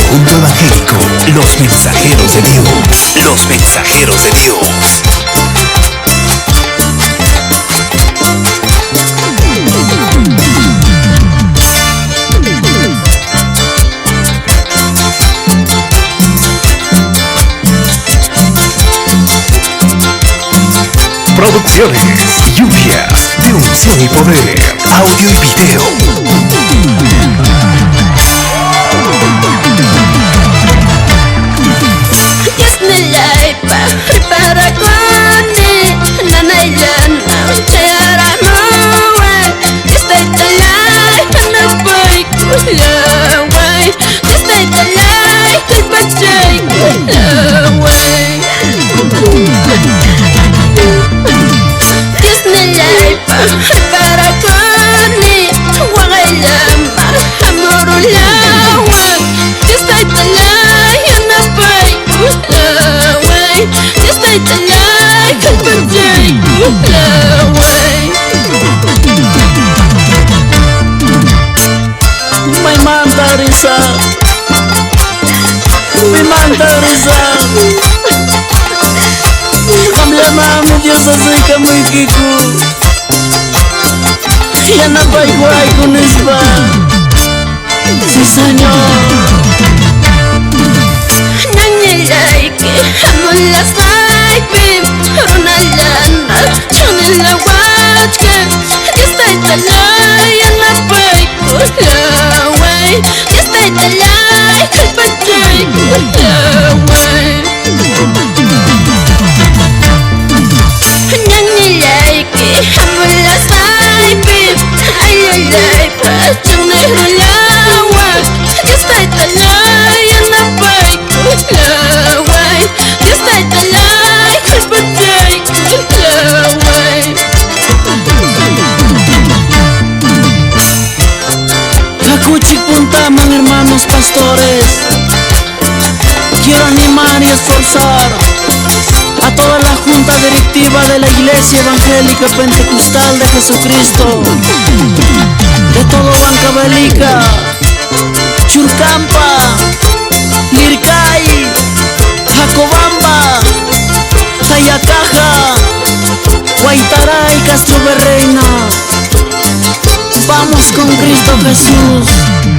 conjunto evangélico Los Mensajeros de Dios. Los Mensajeros de Dios. Producciones, lluvias de unción y poder, audio y video. Yana baik-baik kunisba. Sisanya Nyanyilaike Hamulla saibim Runalana Chunilla wajke Distai talay Yana baik kulaway Distai talay Kalpajay kulaway Nyanyilaike Hamulla saibim Ayalay Pachunay rulawag Distai talay Yana baik kulaway Distai talay Kalpajay kulaway Kakuchik puntaman, hermanos pastores. Quiero animar y esforzar a toda la junta directiva de la Iglesia Evangélica Pentecostal de Jesucristo, de todo Huancavelica, Churcampa, Lircay, Jacobamba, Tayacaja, Guaitaray, Castro Berreina. Vamos con Cristo Jesús.